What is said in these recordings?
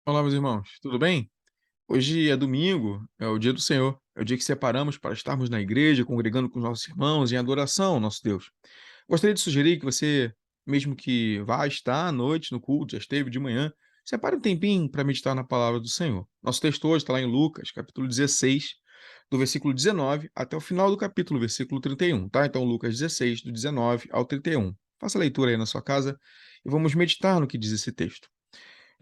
Olá, meus irmãos, tudo bem? Hoje é domingo, é o dia do Senhor, é o dia que separamos para estarmos na igreja, congregando com os nossos irmãos em adoração ao nosso Deus. Gostaria de sugerir que você, mesmo que vá estar à noite no culto, já esteve de manhã, separe um tempinho para meditar na palavra do Senhor. Nosso texto hoje está lá em Lucas, capítulo 16, do versículo 19 até o final do capítulo, versículo 31, tá? Então, Lucas 16, do 19 ao 31. Faça a leitura aí na sua casa e vamos meditar no que diz esse texto.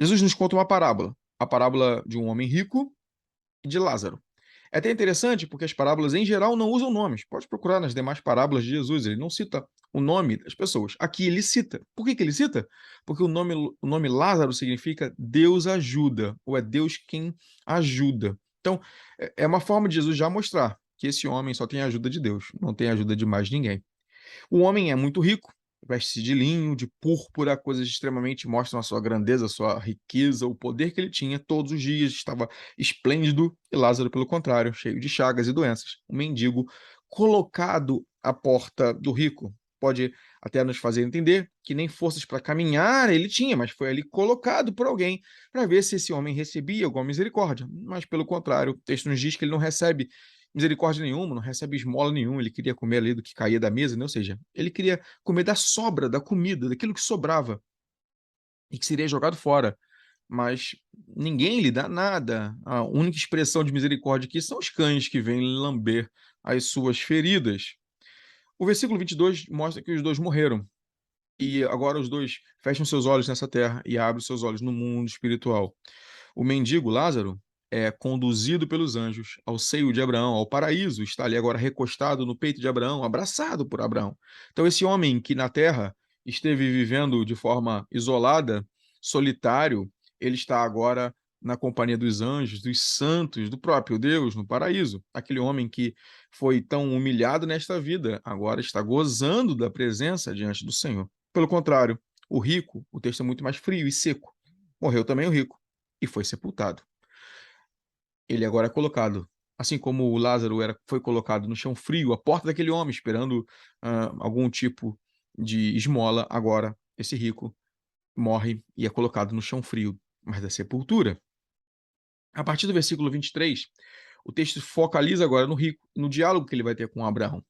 Jesus nos conta uma parábola, a parábola de um homem rico e de Lázaro. É até interessante porque as parábolas, em geral, não usam nomes. Pode procurar nas demais parábolas de Jesus, ele não cita o nome das pessoas. Aqui ele cita. Por que ele cita? Porque o nome Lázaro significa Deus ajuda, ou é Deus quem ajuda. Então, é uma forma de Jesus já mostrar que esse homem só tem a ajuda de Deus, não tem a ajuda de mais ninguém. O homem é muito rico, veste-se de linho, de púrpura, coisas extremamente mostram a sua grandeza, a sua riqueza, o poder que ele tinha todos os dias, estava esplêndido, e Lázaro, pelo contrário, cheio de chagas e doenças. Um mendigo colocado à porta do rico. Pode até nos fazer entender que nem forças para caminhar ele tinha, mas foi ali colocado por alguém para ver se esse homem recebia alguma misericórdia. Mas, pelo contrário, o texto nos diz que ele não recebe misericórdia nenhuma, não recebe esmola nenhuma, ele queria comer ali do que caía da mesa, né? Ou seja, ele queria comer da sobra da comida, daquilo que sobrava e que seria jogado fora. Mas ninguém lhe dá nada. A única expressão de misericórdia aqui são os cães que vêm lamber as suas feridas. O versículo 22 mostra que os dois morreram. E agora os dois fecham seus olhos nessa terra e abrem seus olhos no mundo espiritual. O mendigo Lázaro é conduzido pelos anjos ao seio de Abraão, ao paraíso, está ali agora recostado no peito de Abraão, abraçado por Abraão. Então, esse homem que na terra esteve vivendo de forma isolada, solitário, ele está agora na companhia dos anjos, dos santos, do próprio Deus, no paraíso. Aquele homem que foi tão humilhado nesta vida, agora está gozando da presença diante do Senhor. Pelo contrário, o rico, o texto é muito mais frio e seco. Morreu também o rico e foi sepultado. Ele agora é colocado, assim como o Lázaro foi colocado no chão frio, à porta daquele homem, esperando algum tipo de esmola, agora esse rico morre e é colocado no chão frio, mas da sepultura. A partir do versículo 23, o texto focaliza agora no rico, no diálogo que ele vai ter com Abraão.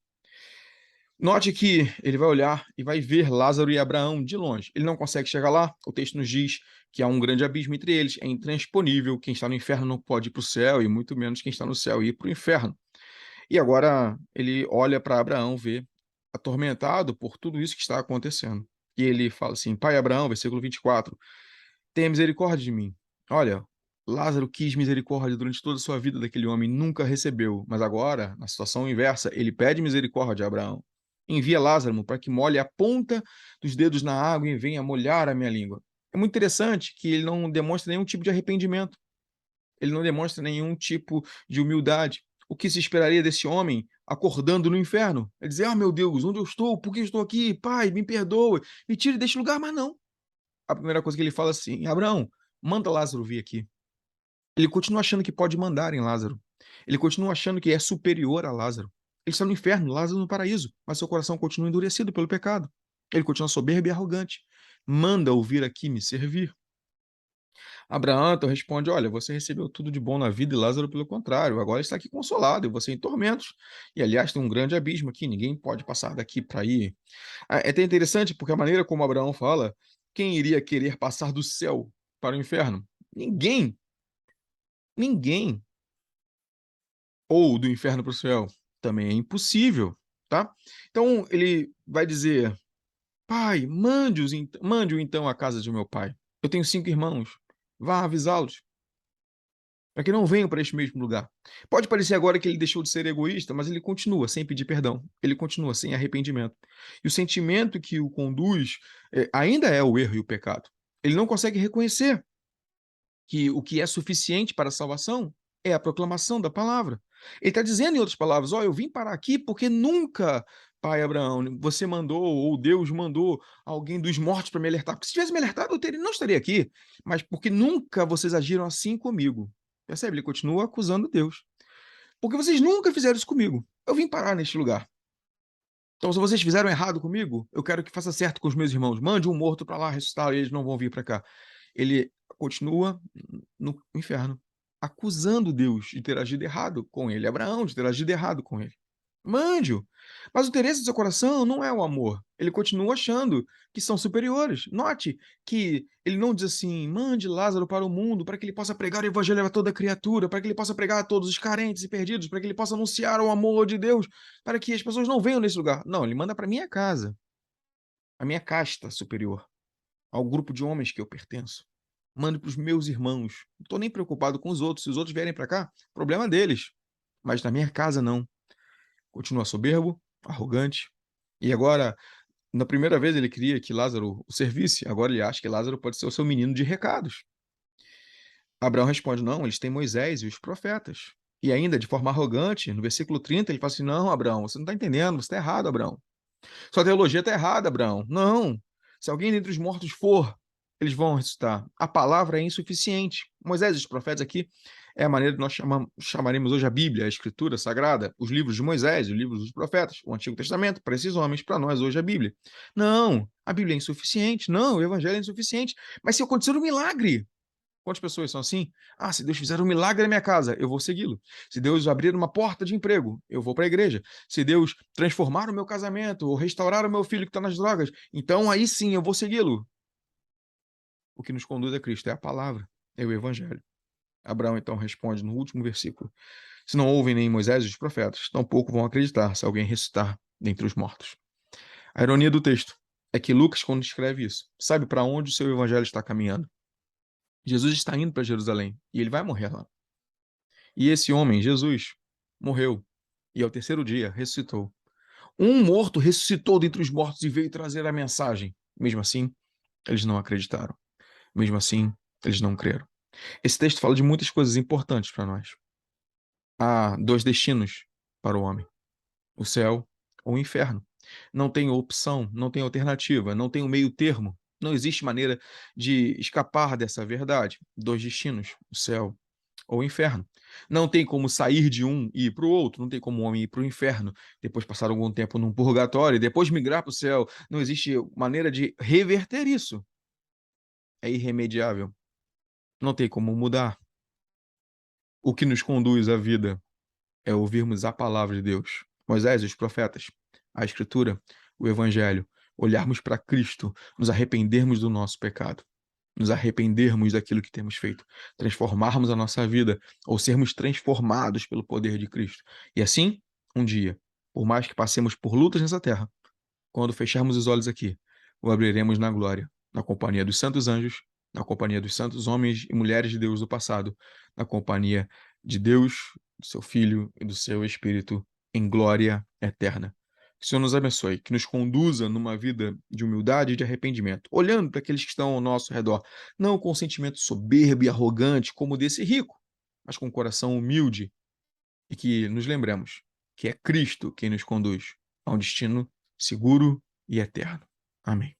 Note que ele vai olhar e vai ver Lázaro e Abraão de longe. Ele não consegue chegar lá. O texto nos diz que há um grande abismo entre eles, é intransponível. Quem está no inferno não pode ir para o céu, e muito menos quem está no céu ir para o inferno. E agora ele olha para Abraão, vê, atormentado por tudo isso que está acontecendo. E ele fala assim: Pai Abraão, versículo 24, tenha misericórdia de mim. Olha, Lázaro quis misericórdia durante toda a sua vida daquele homem, nunca recebeu, mas agora, na situação inversa, ele pede misericórdia a Abraão. Envia Lázaro para que molhe a ponta dos dedos na água e venha molhar a minha língua. É muito interessante que ele não demonstra nenhum tipo de arrependimento, ele não demonstra nenhum tipo de humildade. O que se esperaria desse homem acordando no inferno? É dizer: Ah, meu Deus, onde eu estou? Por que eu estou aqui? Pai, me perdoa, me tire deste lugar, mas não. A primeira coisa que ele fala assim: Abraão, manda Lázaro vir aqui. Ele continua achando que pode mandar em Lázaro. Ele continua achando que é superior a Lázaro. Ele está no inferno, Lázaro no paraíso, mas seu coração continua endurecido pelo pecado. Ele continua soberbo e arrogante. Manda-o vir aqui me servir. Abraão então responde: Olha, você recebeu tudo de bom na vida e Lázaro, pelo contrário, agora está aqui consolado e você em tormentos. E aliás, tem um grande abismo aqui, ninguém pode passar daqui para ir. É até interessante porque a maneira como Abraão fala: quem iria querer passar do céu para o inferno? Ninguém, ninguém. Ou do inferno para o céu? Também é impossível, tá? Então ele vai dizer: Pai, mande-o então à casa de meu pai. Eu tenho 5 irmãos. Vá avisá-los, para que não venham para este mesmo lugar. Pode parecer agora que ele deixou de ser egoísta, mas ele continua sem pedir perdão. Ele continua sem arrependimento. E o sentimento que o conduz ainda é o erro e o pecado. Ele não consegue reconhecer que o que é suficiente para a salvação é a proclamação da palavra. Ele está dizendo, em outras palavras: Ó, eu vim parar aqui porque nunca, pai Abraão, você mandou, ou Deus mandou alguém dos mortos para me alertar. Porque se tivesse me alertado, não estaria aqui. Mas porque nunca vocês agiram assim comigo. Percebe? Ele continua acusando Deus. Porque vocês nunca fizeram isso comigo. Eu vim parar neste lugar. Então, se vocês fizeram errado comigo, eu quero que faça certo com os meus irmãos. Mande um morto para lá ressuscitar e eles não vão vir para cá. ele continua no inferno, acusando Deus de ter agido errado com ele, Abraão de ter agido errado com ele. Mande-o. Mas o interesse do seu coração não é o amor. Ele continua achando que são superiores. Note que ele não diz assim: mande Lázaro para o mundo, para que ele possa pregar o evangelho a toda criatura, para que ele possa pregar a todos os carentes e perdidos, para que ele possa anunciar o amor de Deus, para que as pessoas não venham nesse lugar. Não, ele manda para minha casa, a minha casta superior, ao grupo de homens que eu pertenço. Mando para os meus irmãos. Não estou nem preocupado com os outros. Se os outros vierem para cá, problema deles. Mas na minha casa, não. Continua soberbo, arrogante. E agora, na primeira vez ele queria que Lázaro o servisse, agora ele acha que Lázaro pode ser o seu menino de recados. Abraão responde: não, eles têm Moisés e os profetas. E ainda, de forma arrogante, no versículo 30, ele fala assim: não, Abraão, você não está entendendo, você está errado, Abraão. Sua teologia está errada, Abraão. Não. Se alguém dentre os mortos for, eles vão ressuscitar. A palavra é insuficiente. Moisés e os profetas aqui é a maneira que nós chamaremos hoje a Bíblia, a Escritura Sagrada, os livros de Moisés, os livros dos profetas, o Antigo Testamento, para esses homens, para nós hoje a Bíblia. Não, a Bíblia é insuficiente. Não, o Evangelho é insuficiente. Mas se acontecer um milagre, quantas pessoas são assim? Ah, se Deus fizer um milagre na minha casa, eu vou segui-lo. Se Deus abrir uma porta de emprego, eu vou para a igreja. Se Deus transformar o meu casamento ou restaurar o meu filho que está nas drogas, então aí sim eu vou segui-lo. O que nos conduz a Cristo é a palavra, é o evangelho. Abraão então responde no último versículo: se não ouvem nem Moisés e os profetas, tampouco vão acreditar se alguém ressuscitar dentre os mortos. A ironia do texto é que Lucas, quando escreve isso, sabe para onde o seu evangelho está caminhando. Jesus está indo para Jerusalém e ele vai morrer lá. E esse homem, Jesus, morreu e ao terceiro dia ressuscitou. Um morto ressuscitou dentre os mortos e veio trazer a mensagem. Mesmo assim, eles não acreditaram. Mesmo assim, eles não creram. Esse texto fala de muitas coisas importantes para nós. Há dois destinos para o homem: o céu ou o inferno. Não tem opção, não tem alternativa, não tem um meio termo. Não existe maneira de escapar dessa verdade. Dois destinos: o céu ou o inferno. Não tem como sair de um e ir para o outro, não tem como o homem ir para o inferno, depois passar algum tempo num purgatório, depois migrar para o céu. Não existe maneira de reverter isso. É irremediável. Não tem como mudar. O que nos conduz à vida é ouvirmos a palavra de Deus. Moisés e os profetas, a Escritura, o Evangelho, olharmos para Cristo, nos arrependermos do nosso pecado, nos arrependermos daquilo que temos feito, transformarmos a nossa vida ou sermos transformados pelo poder de Cristo. E assim, um dia, por mais que passemos por lutas nessa terra, quando fecharmos os olhos aqui, o abriremos na glória, na companhia dos santos anjos, na companhia dos santos homens e mulheres de Deus do passado, na companhia de Deus, do seu Filho e do seu Espírito, em glória eterna. Que o Senhor nos abençoe, que nos conduza numa vida de humildade e de arrependimento, olhando para aqueles que estão ao nosso redor, não com sentimento soberbo e arrogante como o desse rico, mas com um coração humilde, e que nos lembremos que é Cristo quem nos conduz a um destino seguro e eterno. Amém.